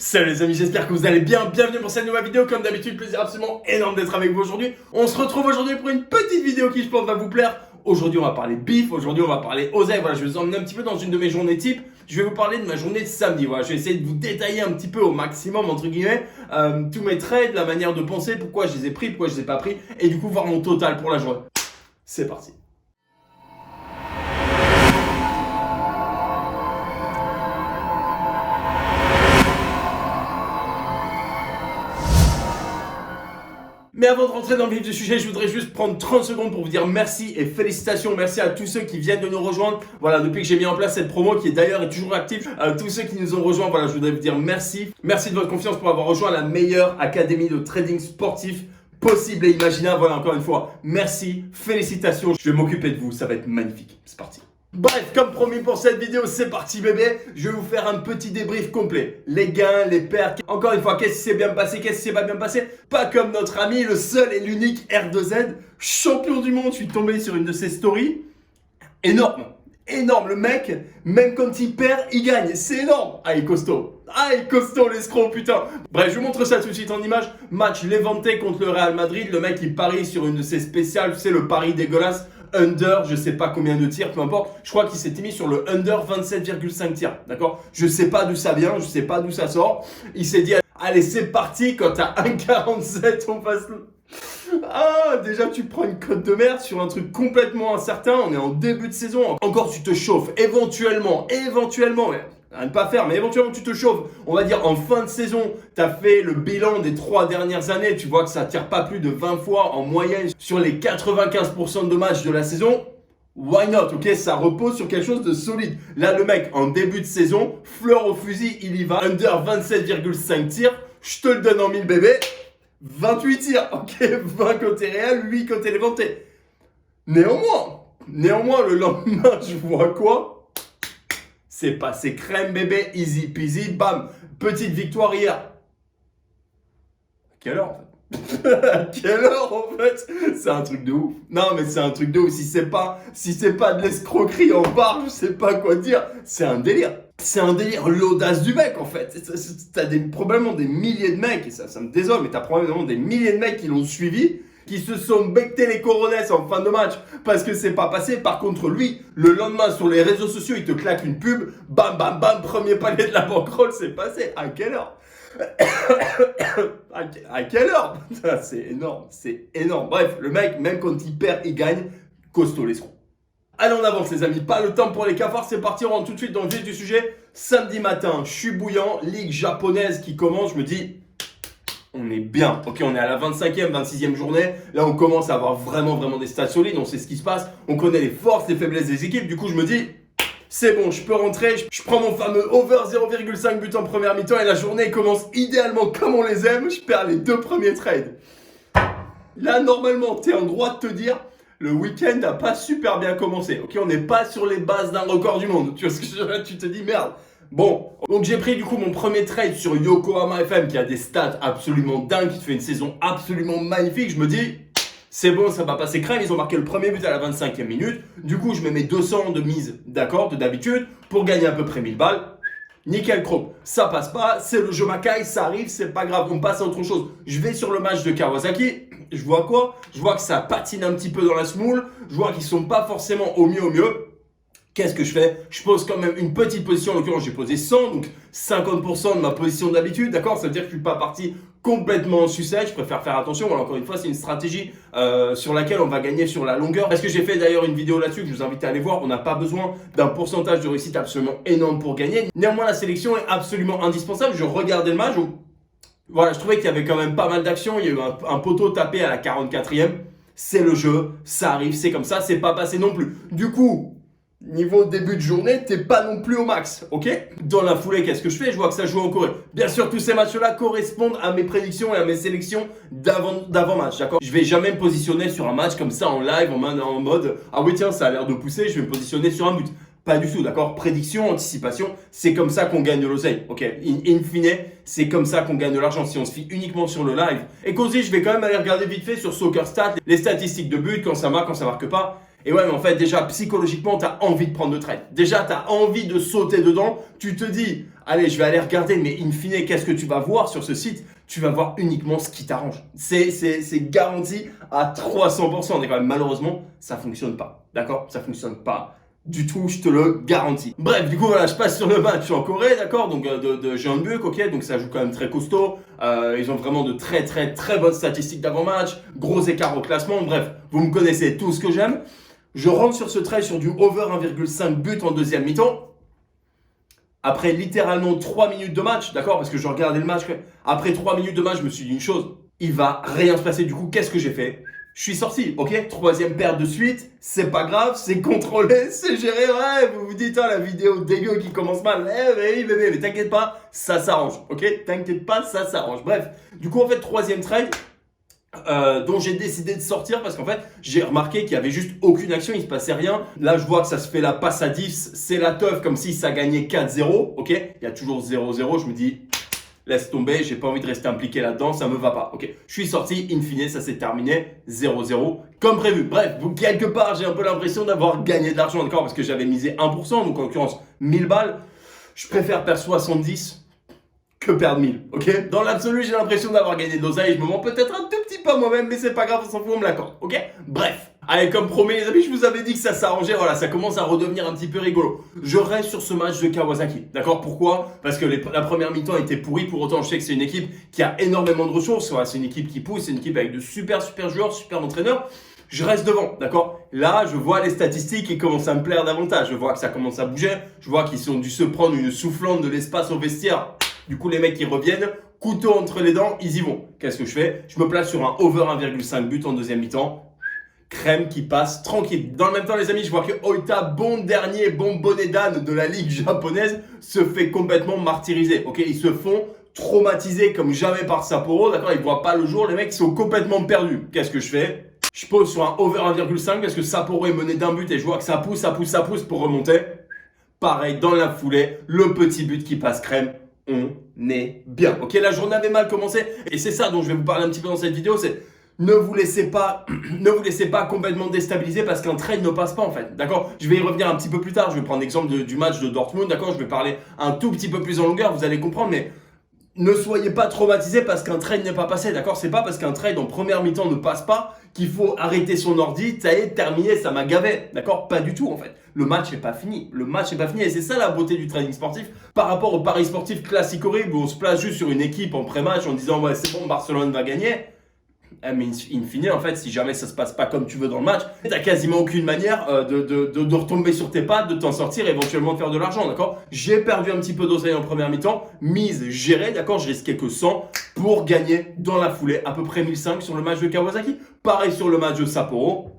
Salut les amis, j'espère que vous allez bien, bienvenue pour cette nouvelle vidéo, comme d'habitude, plaisir absolument énorme d'être avec vous aujourd'hui. On se retrouve aujourd'hui pour une petite vidéo qui je pense va vous plaire. Aujourd'hui on va parler bif, aujourd'hui on va parler oseille, voilà je vais vous emmener un petit peu dans une de mes journées type. Je vais vous parler de ma journée de samedi, voilà je vais essayer de vous détailler un petit peu au maximum entre guillemets tous mes trades, la manière de penser, pourquoi je les ai pris, pourquoi je les ai pas pris et du coup voir mon total pour la journée. C'est parti. Mais avant de rentrer dans le vif du sujet, je voudrais juste prendre 30 secondes pour vous dire merci et félicitations. Merci à tous ceux qui viennent de nous rejoindre. Voilà, depuis que j'ai mis en place cette promo qui est d'ailleurs toujours active. Tous ceux qui nous ont rejoints, voilà, je voudrais vous dire merci. Merci de votre confiance pour avoir rejoint la meilleure académie de trading sportif possible et imaginable. Voilà, encore une fois, merci, félicitations. Je vais m'occuper de vous, ça va être magnifique. C'est parti. Bref, comme promis pour cette vidéo, c'est parti bébé. Je vais vous faire un petit débrief complet. Les gains, les pertes. Encore une fois, qu'est-ce qui s'est bien passé, qu'est-ce qui s'est pas bien passé. Pas comme notre ami, le seul et l'unique R2Z, champion du monde. Je suis tombé sur une de ses stories. Énorme. Énorme. Le mec, même quand il perd, il gagne. C'est énorme. Ah, il est costaud. Ah, il est costaud l'escroc, putain. Bref, je vous montre ça tout de suite en image. Match Levante contre le Real Madrid. Le mec, il parie sur une de ses spéciales. Tu sais, le pari dégueulasse. Under, je sais pas combien de tirs, peu importe. Je crois qu'il s'était mis sur le under 27,5 tirs. D'accord? Je sais pas d'où ça vient, je sais pas d'où ça sort. Il s'est dit, allez, c'est parti. Quand t'as 1,47, on passe le. Ah, déjà tu prends une cote de merde sur un truc complètement incertain. On est en début de saison. Encore tu te chauffes. Éventuellement, mais à ne pas faire, mais éventuellement tu te chauffes. On va dire en fin de saison, tu as fait le bilan des 3 dernières années. Tu vois que ça tire pas plus de 20 fois en moyenne sur les 95% de matchs de la saison. Why not, ok? Ça repose sur quelque chose de solide. Là, le mec, en début de saison, fleur au fusil, il y va. Under 27,5 tirs. Je te le donne en 1000 bébés. 28 tirs, ok? 20 côté Real, 8 côté Levante. Néanmoins, le lendemain, je vois quoi? C'est passé crème bébé, easy peasy, bam, petite victoire hier. Quelle heure en fait? Quelle heure en fait? C'est un truc de ouf. Non mais c'est un truc de ouf. Si c'est pas de l'escroquerie en barre, je sais pas quoi dire. C'est un délire. C'est un délire, l'audace du mec en fait. T'as probablement des milliers de mecs, et ça me désole, mais t'as probablement des milliers de mecs qui l'ont suivi, qui se sont bectés les coronets en fin de match parce que c'est pas passé. Par contre, lui, le lendemain sur les réseaux sociaux, il te claque une pub, bam bam bam, premier palier de la bankroll, c'est passé. À quelle heure? À quelle heure? C'est énorme, c'est énorme. Bref, le mec, même quand il perd, il gagne. Costaud l'escroc. Allez, on avance les amis, pas le temps pour les cafards, c'est parti, on rentre tout de suite dans le vif du sujet. Samedi matin, je suis bouillant, ligue japonaise qui commence, je me dis, on est bien. Ok, on est à la 25e, 26e journée, là on commence à avoir vraiment des stats solides, on sait ce qui se passe, on connaît les forces, les faiblesses des équipes, du coup je me dis, c'est bon, je peux rentrer, je prends mon fameux over 0,5 but en première mi-temps et la journée commence idéalement comme on les aime, je perds les 2 premiers trades. Là normalement, tu es en droit de te dire, le week-end n'a pas super bien commencé. Ok, on n'est pas sur les bases d'un record du monde. Tu vois ce que je veux dire? Tu te dis merde. Bon, donc j'ai pris du coup mon premier trade sur Yokohama FM qui a des stats absolument dingues, qui te fait une saison absolument magnifique. Je me dis, c'est bon, ça va passer crème. Ils ont marqué le premier but à la 25e minute. Du coup, je me mets 200 de mise, d'accord, de d'habitude, pour gagner à peu près 1000 balles. Nickel croc, ça passe pas, c'est le jeu Makai, ça arrive, c'est pas grave, on passe à autre chose. Je vais sur le match de Kawasaki, je vois quoi? Je vois que ça patine un petit peu dans la smoule, je vois qu'ils sont pas forcément au mieux. Qu'est-ce que je fais? Je pose quand même une petite position, en l'occurrence j'ai posé 100, donc 50% de ma position d'habitude, d'accord? Ça veut dire que je suis pas parti complètement en sucette, je préfère faire attention. Voilà, encore une fois, c'est une stratégie sur laquelle on va gagner sur la longueur. Parce que j'ai fait d'ailleurs une vidéo là-dessus que je vous invite à aller voir. On n'a pas besoin d'un pourcentage de réussite absolument énorme pour gagner. Néanmoins, la sélection est absolument indispensable. Je regardais le match, donc voilà, je trouvais qu'il y avait quand même pas mal d'actions. Il y a eu un poteau tapé à la 44e. C'est le jeu, ça arrive, c'est comme ça, c'est pas passé non plus. Du coup, niveau début de journée, t'es pas non plus au max, ok? Dans la foulée, qu'est-ce que je fais? Je vois que ça joue en Corée. Bien sûr, tous ces matchs-là correspondent à mes prédictions et à mes sélections d'avant-match, d'accord? Je vais jamais me positionner sur un match comme ça en live, en mode ah oui tiens, ça a l'air de pousser, je vais me positionner sur un but. Pas du tout, d'accord? Prédiction, anticipation, c'est comme ça qu'on gagne de l'oseille, ok? In fine, c'est comme ça qu'on gagne de l'argent si on se fie uniquement sur le live. Et qu'aussi, je vais quand même aller regarder vite fait sur Soccer Stats, les statistiques de but, quand ça marque pas. Et ouais, mais en fait, déjà, psychologiquement, tu as envie de prendre le trade. Déjà, tu as envie de sauter dedans. Tu te dis, allez, je vais aller regarder, mais in fine, qu'est-ce que tu vas voir sur ce site? Tu vas voir uniquement ce qui t'arrange. C'est garanti à 300%. Mais quand même, malheureusement, ça fonctionne pas. D'accord? Ça fonctionne pas du tout, je te le garantis. Bref, du coup, voilà, je passe sur le match en Corée, d'accord? Donc, de Jeonbuk, ok? Donc, ça joue quand même très costaud. Ils ont vraiment de très bonnes statistiques d'avant-match. Gros écart au classement. Bref, vous me connaissez, tout ce que j'aime. Je rentre sur ce trade sur du over 1,5 but en deuxième mi-temps. Après littéralement 3 minutes de match, d'accord? Parce que je regardais le match. Après 3 minutes de match, je me suis dit une chose. Il va rien se passer. Du coup, qu'est-ce que j'ai fait? Je suis sorti, ok? Troisième perte de suite. C'est pas grave, c'est contrôlé, c'est géré. Ouais, vous vous dites, la vidéo dégueu qui commence mal. Mais t'inquiète pas, ça s'arrange, ok? T'inquiète pas, ça s'arrange. Bref, du coup, en fait, troisième trade. Dont j'ai décidé de sortir parce qu'en fait j'ai remarqué qu'il y avait juste aucune action, il se passait rien. Là je vois que ça se fait la passe à 10, c'est la teuf comme si ça gagnait 4-0, ok? Il y a toujours 0-0, je me dis laisse tomber, j'ai pas envie de rester impliqué là-dedans, ça me va pas, ok? Je suis sorti, in fine ça s'est terminé 0-0 comme prévu. Bref, donc quelque part j'ai un peu l'impression d'avoir gagné de l'argent, d'accord? Parce que j'avais misé 1%, donc en l'occurrence 1000 balles, je préfère perdre 70 que perdre 1000, ok? Dans l'absolu, j'ai l'impression d'avoir gagné de l'oseille, je me mens peut-être un tout petit peu moi-même, mais c'est pas grave, on s'en fout, on me l'accorde, ok? Bref, allez, comme promis les amis, je vous avais dit que ça s'arrangeait, voilà, ça commence à redevenir un petit peu rigolo. Je reste sur ce match de Kawasaki, d'accord? Pourquoi? Parce que la première mi-temps était pourrie, pour autant je sais que c'est une équipe qui a énormément de ressources, voilà, c'est une équipe qui pousse, c'est une équipe avec de super joueurs, super entraîneurs. Je reste devant, d'accord? Là, je vois les statistiques qui commencent à me plaire davantage. Je vois que ça commence à bouger. Je vois qu'ils ont dû se prendre une soufflante de l'espace au vestiaire. Du coup, les mecs qui reviennent, couteau entre les dents, ils y vont. Qu'est-ce que je fais? Je me place sur un over 1,5 but en deuxième mi-temps. Crème qui passe tranquille. Dans le même temps, les amis, je vois que Oita, bon dernier, bon bonnet d'âne de la ligue japonaise, se fait complètement martyriser. Ok, ils se font traumatiser comme jamais par Sapporo. D'accord, ils voient pas le jour. Les mecs sont complètement perdus. Qu'est-ce que je fais? Je pose sur un over 1,5 parce que Sapporo est mené d'un but et je vois que ça pousse pour remonter. Pareil, dans la foulée, le petit but qui passe crème. On est bien. Ok, la journée avait mal commencé et c'est ça dont je vais vous parler un petit peu dans cette vidéo, c'est ne vous laissez pas complètement déstabiliser parce qu'un trade ne passe pas en fait. D'accord? Je vais y revenir un petit peu plus tard. Je vais prendre l'exemple du match de Dortmund. D'accord? Je vais parler un tout petit peu plus en longueur. Vous allez comprendre, mais ne soyez pas traumatisés parce qu'un trade n'est pas passé. D'accord? C'est pas parce qu'un trade en première mi-temps ne passe pas qu'il faut arrêter son ordi. Ça y est, terminé, ça m'a gavé. D'accord? Pas du tout en fait. Le match n'est pas fini. Le match n'est pas fini et c'est ça la beauté du trading sportif par rapport au pari sportif classique horrible où on se place juste sur une équipe en pré-match en disant ouais c'est bon, Barcelone va gagner. Mais in fine, en fait, si jamais ça se passe pas comme tu veux dans le match, t'as quasiment aucune manière de retomber sur tes pattes, de t'en sortir, éventuellement de faire de l'argent, d'accord? J'ai perdu un petit peu d'oseille en première mi-temps, mise gérée, d'accord? Je risquais que 100 pour gagner dans la foulée à peu près 1005 sur le match de Kawasaki. Pareil sur le match de Sapporo.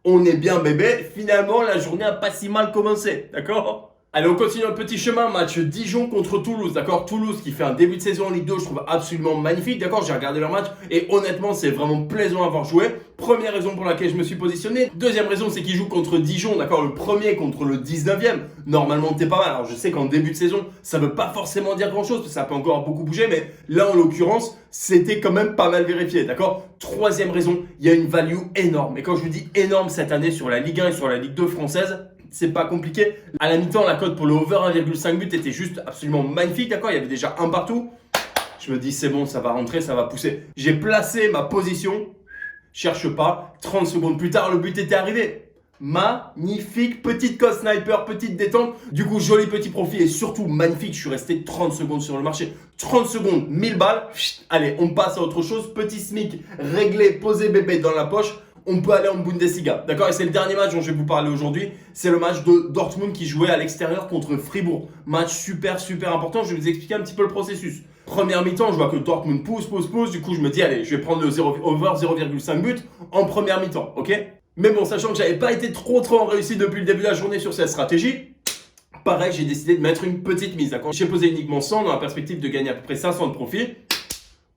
On est bien bébé, finalement la journée a pas si mal commencé, d'accord? Allez, on continue un petit chemin, match Dijon contre Toulouse, d'accord? Toulouse qui fait un début de saison en Ligue 2, je trouve absolument magnifique, d'accord? J'ai regardé leur match et honnêtement, c'est vraiment plaisant à voir jouer. Première raison pour laquelle je me suis positionné. Deuxième raison, c'est qu'ils jouent contre Dijon, d'accord? Le premier contre le 19e. Normalement, t'es pas mal. Alors, je sais qu'en début de saison, ça veut pas forcément dire grand chose, parce que ça peut encore beaucoup bouger, mais là, en l'occurrence, c'était quand même pas mal vérifié, d'accord? Troisième raison, il y a une value énorme. Et quand je vous dis énorme cette année sur la Ligue 1 et sur la Ligue 2 française, c'est pas compliqué. À la mi-temps, la cote pour le over 1,5 but était juste absolument magnifique, d'accord? Il y avait déjà un partout. Je me dis, c'est bon, ça va rentrer, ça va pousser. J'ai placé ma position. Cherche pas. 30 secondes plus tard, le but était arrivé. Magnifique, petite cote sniper, petite détente. Du coup, joli petit profit et surtout magnifique. Je suis resté 30 secondes sur le marché. 30 secondes, 1000 balles. Allez, on passe à autre chose. Petit SMIC réglé, posé bébé dans la poche. On peut aller en Bundesliga, d'accord? Et c'est le dernier match dont je vais vous parler aujourd'hui. C'est le match de Dortmund qui jouait à l'extérieur contre Fribourg. Match super important. Je vais vous expliquer un petit peu le processus. Première mi-temps, je vois que Dortmund pousse. Du coup, je me dis, allez, je vais prendre le over 0,5 but en première mi-temps, ok? Mais bon, sachant que j'avais pas été trop en réussite depuis le début de la journée sur cette stratégie, pareil, j'ai décidé de mettre une petite mise, d'accord? J'ai posé uniquement 100 dans la perspective de gagner à peu près 500 de profit.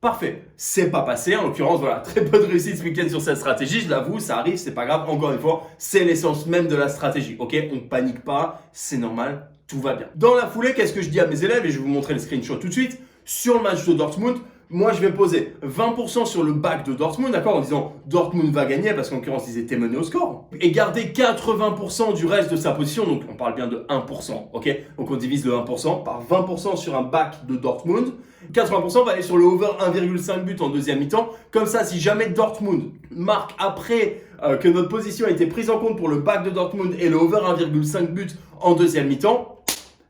Parfait, c'est pas passé, en l'occurrence, voilà, très peu de réussite ce week-end sur cette stratégie, je l'avoue, ça arrive, c'est pas grave, encore une fois, c'est l'essence même de la stratégie, ok? On panique pas, c'est normal, tout va bien. Dans la foulée, qu'est-ce que je dis à mes élèves, et je vais vous montrer le screenshot tout de suite, sur le match de Dortmund, Moi, je vais poser 20% sur le back de Dortmund, d'accord, en disant Dortmund va gagner parce qu'en l'occurrence, ils étaient menés au score. Et garder 80% du reste de sa position, donc on parle bien de 1%, ok? Donc on divise le 1% par 20% sur un back de Dortmund. 80% va aller sur le over 1,5 but en deuxième mi-temps. Comme ça, si jamais Dortmund marque après que notre position a été prise en compte pour le back de Dortmund et le over 1,5 but en deuxième mi-temps,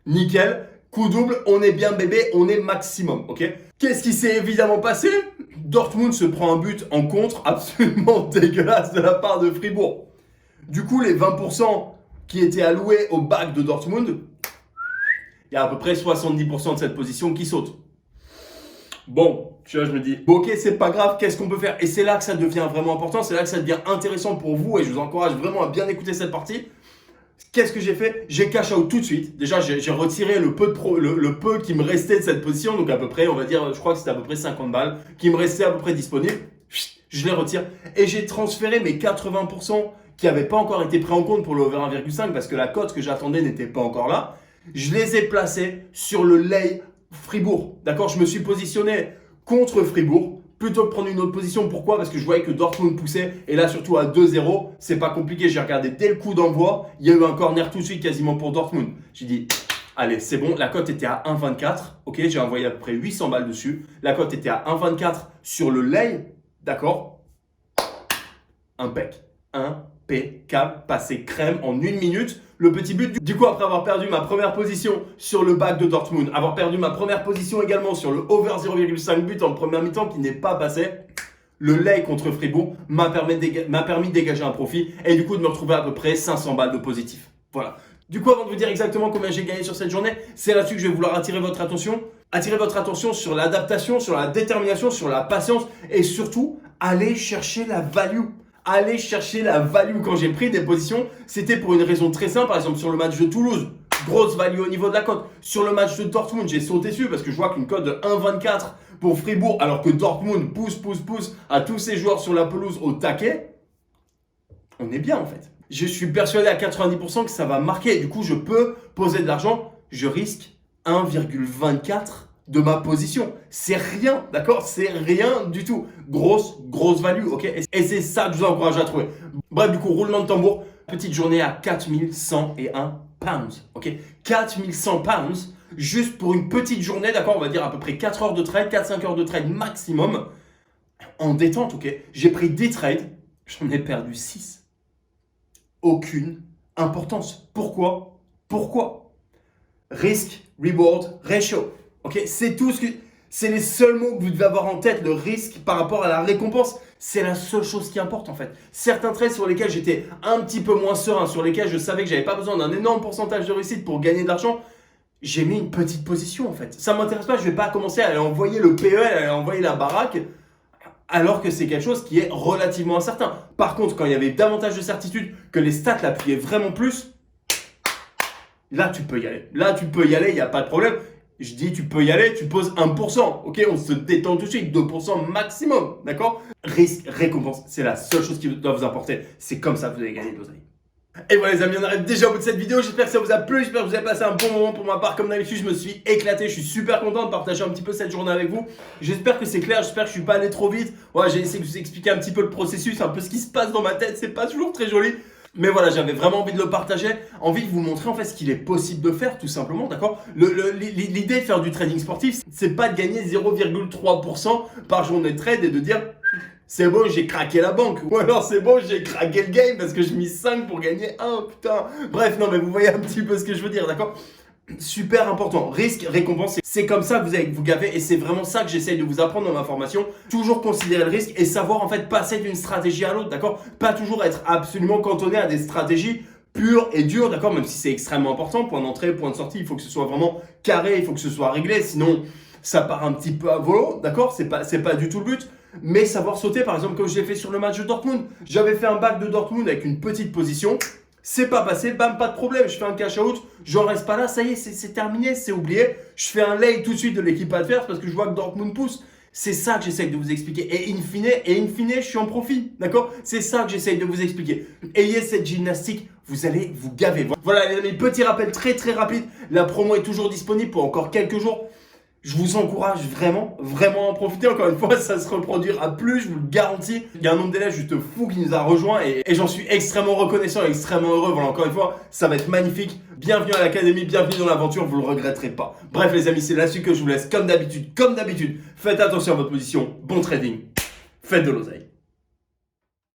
nickel. Coup double, on est bien bébé, on est maximum, ok? Qu'est-ce qui s'est évidemment passé? Dortmund se prend un but en contre absolument dégueulasse de la part de Fribourg. Du coup, les 20% qui étaient alloués au back de Dortmund, il y a à peu près 70% de cette position qui saute. Bon, tu vois, je me dis, ok, c'est pas grave, qu'est-ce qu'on peut faire? Et c'est là que ça devient vraiment important, c'est là que ça devient intéressant pour vous et je vous encourage vraiment à bien écouter cette partie. Qu'est-ce que j'ai fait? J'ai cash out tout de suite. Déjà, j'ai retiré le peu qui me restait de cette position. Donc, à peu près, on va dire, je crois que c'était à peu près 50 balles qui me restaient à peu près disponibles. Je les retire. Et j'ai transféré mes 80% qui n'avaient pas encore été pris en compte pour le over 1,5 parce que la cote que j'attendais n'était pas encore là. Je les ai placés sur le lay Fribourg. D'accord? Je me suis positionné contre Fribourg. Plutôt que prendre une autre position, pourquoi? Parce que je voyais que Dortmund poussait, et là surtout à 2-0, c'est pas compliqué, j'ai regardé dès le coup d'envoi, il y a eu un corner tout de suite quasiment pour Dortmund. J'ai dit, allez c'est bon, la cote était à 1,24, ok, j'ai envoyé à peu près 800 balles dessus, la cote était à 1,24 sur le lay, d'accord? Impeccable, passé crème en 1 minute. Le petit but, du coup, après avoir perdu ma première position sur le back de Dortmund, avoir perdu ma première position également sur le over 0,5 but en première mi-temps qui n'est pas passé, le lay contre Fribourg m'a permis de dégager un profit et du coup de me retrouver à peu près 500 balles de positif. Voilà. Du coup, avant de vous dire exactement combien j'ai gagné sur cette journée, c'est là-dessus que je vais vouloir attirer votre attention. Attirer votre attention sur l'adaptation, sur la détermination, sur la patience et surtout, aller chercher la value. Aller chercher la value. Quand j'ai pris des positions, c'était pour une raison très simple. Par exemple, sur le match de Toulouse, grosse value au niveau de la cote. Sur le match de Dortmund, j'ai sauté dessus parce que je vois qu'une cote de 1,24 pour Fribourg, alors que Dortmund pousse à tous ses joueurs sur la pelouse au taquet, on est bien en fait. Je suis persuadé à 90% que ça va marquer. Du coup, je peux poser de l'argent. Je risque 1,24 de ma position. C'est rien, d'accord? C'est rien du tout. Grosse value, ok? Et c'est ça que je vous encourage à trouver. Bref, du coup, roulement de tambour. Petite journée à 4101 pounds, ok? 4100 pounds, juste pour une petite journée, d'accord? On va dire à peu près 4 heures de trade, 4-5 heures de trade maximum. En détente, ok? J'ai pris 10 trades, j'en ai perdu 6. Aucune importance. Pourquoi? Risk, reward, ratio. Ok, c'est tout ce que. C'est les seuls mots que vous devez avoir en tête, le risque par rapport à la récompense. C'est la seule chose qui importe en fait. Certains trades sur lesquels j'étais un petit peu moins serein, sur lesquels je savais que j'avais pas besoin d'un énorme pourcentage de réussite pour gagner de l'argent, j'ai mis une petite position en fait. Ça m'intéresse pas, je vais pas commencer à aller envoyer le PEL, à aller envoyer la baraque, alors que c'est quelque chose qui est relativement incertain. Par contre, quand il y avait davantage de certitude, que les stats l'appuyaient vraiment plus, là tu peux y aller. Il n'y a pas de problème. Je dis, tu peux y aller, tu poses 1%, ok? On se détend tout de suite, 2% maximum, d'accord? Risque, récompense, c'est la seule chose qui doit vous apporter. C'est comme ça que vous allez gagner de l'oseille. Et voilà les amis, on arrive déjà au bout de cette vidéo. J'espère que ça vous a plu, j'espère que vous avez passé un bon moment. Pour ma part, comme d'habitude, je me suis éclaté. Je suis super content de partager un petit peu cette journée avec vous. J'espère que c'est clair, j'espère que je suis pas allé trop vite. Voilà, j'ai essayé de vous expliquer un petit peu le processus, un peu ce qui se passe dans ma tête. C'est pas toujours très joli. Mais voilà, j'avais vraiment envie de le partager, envie de vous montrer en fait ce qu'il est possible de faire tout simplement, d'accord? L'idée de faire du trading sportif, c'est pas de gagner 0,3% par journée de trade et de dire c'est bon, j'ai craqué la banque. Ou alors c'est bon, j'ai craqué le game parce que je mis 5 pour gagner 1, putain. Bref, non mais vous voyez un petit peu ce que je veux dire, d'accord? Super important, risque, récompense, c'est comme ça que vous allez vous gaver et c'est vraiment ça que j'essaye de vous apprendre dans ma formation. Toujours considérer le risque et savoir en fait passer d'une stratégie à l'autre, d'accord? Pas toujours être absolument cantonné à des stratégies pures et dures, d'accord? Même si c'est extrêmement important, point d'entrée, point de sortie, il faut que ce soit vraiment carré, il faut que ce soit réglé, sinon ça part un petit peu à volo, d'accord? C'est pas du tout le but. Mais savoir sauter, par exemple, comme je l'ai fait sur le match de Dortmund. J'avais fait un back de Dortmund avec une petite position. C'est pas passé, bam, pas de problème. Je fais un cash out, j'en reste pas là, ça y est, c'est terminé, c'est oublié. Je fais un lay tout de suite de l'équipe adverse parce que je vois que Dortmund pousse. C'est ça que j'essaye de vous expliquer. Et in fine, je suis en profit, d'accord? C'est ça que j'essaye de vous expliquer. Ayez cette gymnastique, vous allez vous gaver. Voilà les amis, petit rappel très rapide. La promo est toujours disponible pour encore quelques jours. Je vous encourage vraiment, vraiment à en profiter. Encore une fois, ça se reproduira plus, je vous le garantis. Il y a un nombre d'élèves juste fou qui nous a rejoint et j'en suis extrêmement reconnaissant et extrêmement heureux. Voilà, encore une fois, ça va être magnifique. Bienvenue à l'académie, bienvenue dans l'aventure, vous le regretterez pas. Bref les amis, c'est là-dessus que je vous laisse comme d'habitude. Faites attention à votre position, bon trading, faites de l'oseille.